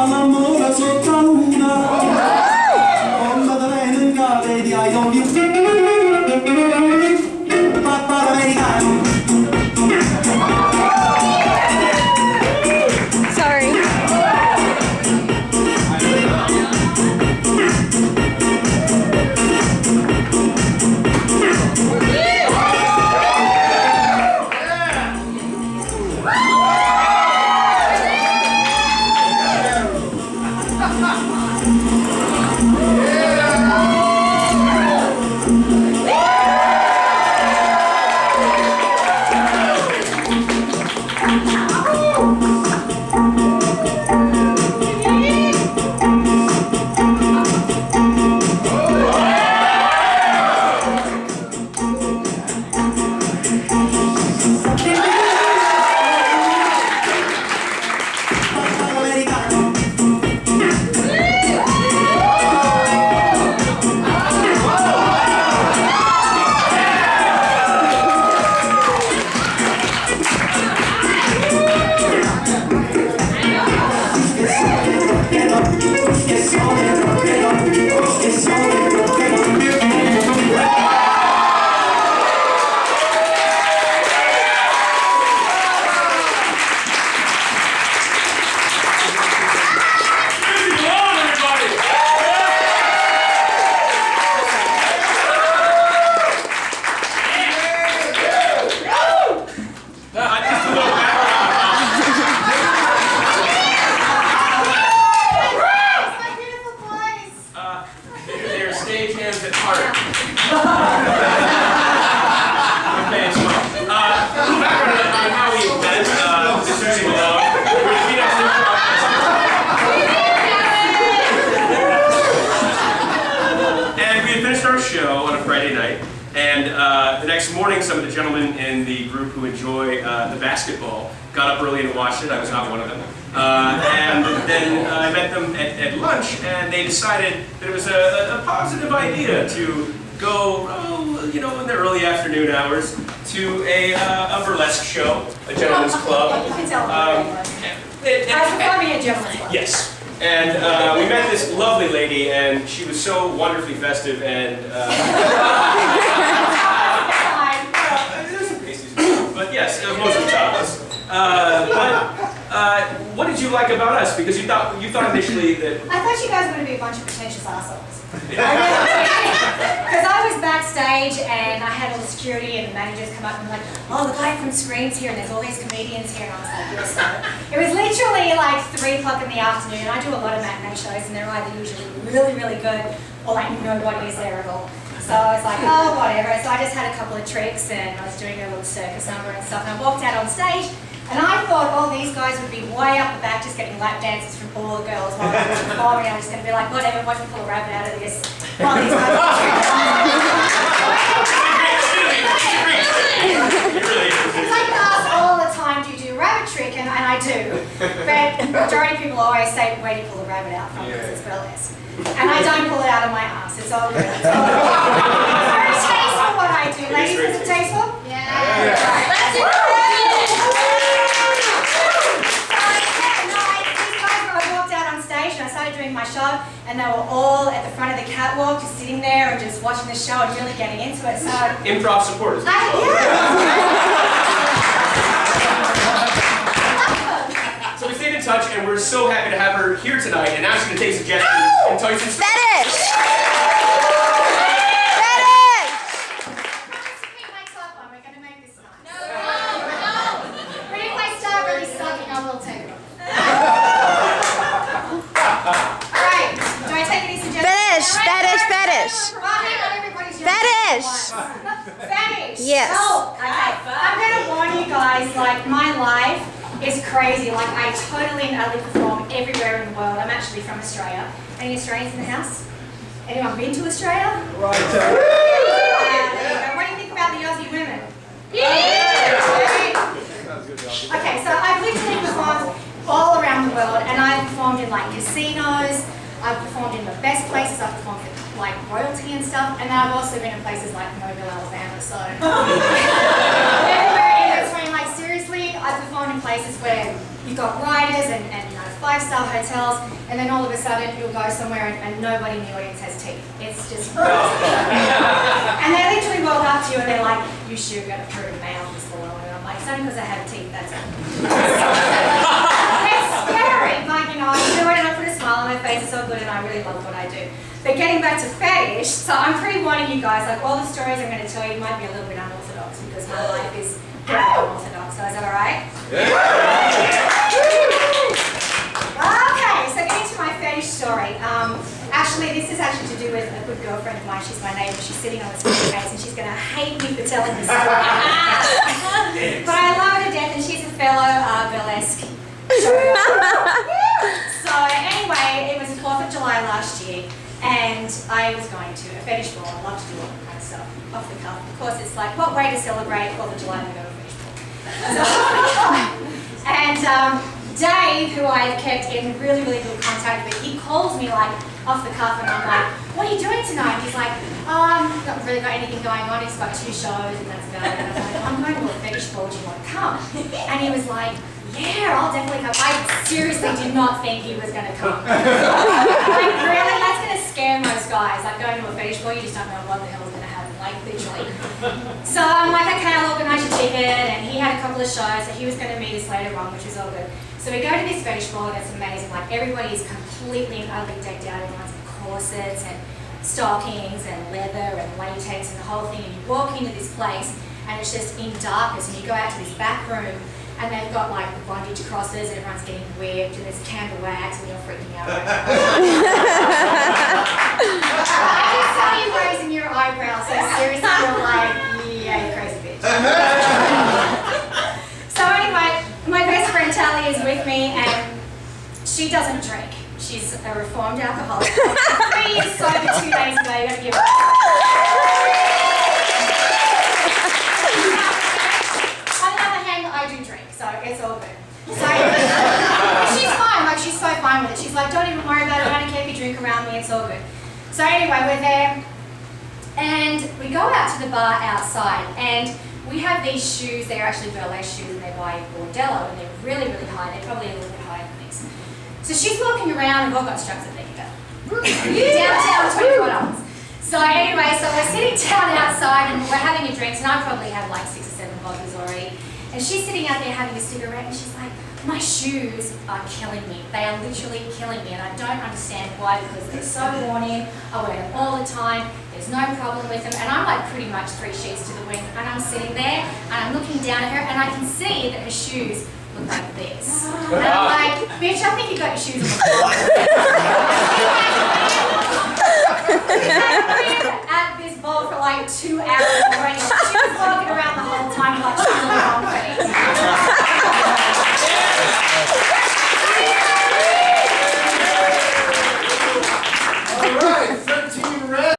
all'amore sotto la luna, con Madalena cade di Iowest, papà americano. Sorry. Okay, so, background on how we met, Suzie Malone. We met through Improv. And we had finished our show on a Friday night, and the next morning some of the gentlemen in the group who enjoy the basketball got up early and watched it. I was not one of them. And then I met them at lunch, and they decided that it was a positive idea to go, you know, in the early afternoon hours to a burlesque show, a gentleman's club. You can tell me. I prefer being a gentleman's club. Yes. And we met this lovely lady, and she was so wonderfully festive, and there's some pasties, but yes, mostly topless. What did you like about us? Because you thought initially that I thought you guys were going to be a bunch of pretentious assholes. Because I was backstage and I had all the security and the managers come up and like, oh, the guy from Scream's here and there's all these comedians here, and I was like, yes, so. It was literally like 3 o'clock in the afternoon. I do a lot of matinee shows and they're either usually really, really good or like nobody is there at all. So I was like, oh, whatever. So I just had a couple of tricks and I was doing a little circus number and stuff, and I walked out on stage. And I thought, oh, these guys would be way up the back just getting lap dances from all the girls while I was performing. I was just going to be like, whatever, watch me pull a rabbit out of this. While these guys It's like you ask all the time, do you do a rabbit trick? And I do. But the majority of people always say, where do you pull a rabbit out from? Because it's burlesque. And I don't pull it out of my ass. It's all good. It's all good. It's very tasteful what I do. Ladies, is it tasteful? Yeah. Let's do it. I started doing my show, and they were all at the front of the catwalk, just sitting there and just watching the show and really getting into it. So Improv supporters. Yeah. So we stayed in touch, and we're so happy to have her here tonight. And now she's going to take suggestions and tell you some stuff. Fetish! We're going to make this nice. No. But if I start really sucking, I will take it off. Alright, do I take any suggestions? Fetish! Fetish! Yes. Oh, okay. I'm going to warn you guys, like, my life is crazy. Like, I totally and utterly perform everywhere in the world. I'm actually from Australia. Any Australians in the house? Anyone been to Australia? Right. There you go. What do you think about the Aussie women? Okay, so I've literally performed all around the world, and I've performed in like casinos, I've performed in the best places, I've performed with like royalty and stuff, and then I've also been in places like Mobile, Alabama, so everywhere in between. Like seriously, I've performed in places where you've got writers and you know, 5-star hotels, and then all of a sudden you'll go somewhere and nobody in the audience has teeth. It's just and they literally walk up to you and they're like, "You sure got a fruit mouth, Miss Malone?" And I'm like, "It's only because I have teeth, that's it." It's scary, but you know, I do it and I put a smile on my face, it's all good and I really love what I do. But getting back to fetish, so I'm pre-warning you guys, like all the stories I'm going to tell you might be a little bit unorthodox because my life is very unorthodox, so is that alright? Okay, so getting to my fetish story. Actually, this is actually to do with a good girlfriend of mine. She's my neighbour. She's sitting on this case and she's going to hate me for telling this story. But I love her to death and she's a fellow burlesque show. So anyway, it was the 4th of July last year and I was going to a fetish ball. I love to do all that kind of stuff off the cuff. Of course, it's like, what way to celebrate 4th of July than go to a fetish ball? So, and Dave, who I've kept in really, really good contact with, he calls me like off the cuff and I'm like, "What are you doing tonight?" He's like, "Oh, I've not really got anything going on. He's got 2 shows and that's about it." And I was like, "I'm going to a fetish ball, do you want to come?" And he was like, "Yeah, I'll definitely come." I seriously did not think he was going to come. Like, really? That's going to scare most guys. Like, going to a fetish ball, you just don't know what the hell is going to happen, like, literally. So I'm like, "Okay, I'll organise your ticket." And he had a couple of shows, so he was going to meet us later on, which was all good. So we go to this fetish ball and it's amazing. Like, everybody is completely and utterly decked out. Everyone's in corsets and stockings and leather and latex and the whole thing. And you walk into this place and it's just in darkness and you go out to this back room and they've got like the bondage crosses and everyone's getting whipped and there's candle wax and you're freaking out right now. I can tell you raising your eyebrows, so seriously you're like, "Yeah, you crazy bitch." So anyway, my best friend Tally is with me and she doesn't drink. She's a reformed alcoholic. 3 years sober, 2 days ago, you gotta give her. On the other hand, I do drink, so it's all good. So she's fine, like she's so fine with it. She's like, "Don't even worry about it, I don't care if you drink around me, it's all good." So anyway, we're there and we go out to the bar outside and we have these shoes. They're actually burlesque shoes and they're by Bordello and they're really, really high. They're probably a little bit higher than this. So she's walking around and we've all got straps that they can go. Downtown, $24. So anyway, so we're sitting down outside and we're having a drink and I probably had like 6 or 7 vodkas already. And she's sitting out there having a cigarette and she's like, "My shoes are killing me. They are literally killing me and I don't understand why because they're so worn in. I wear them all the time. There's no problem with them." And I'm like pretty much 3 sheets to the wind and I'm sitting there and I'm looking down at her and I can see that her shoes look like this. And I'm like, "Bitch, I think you got your shoes on the floor."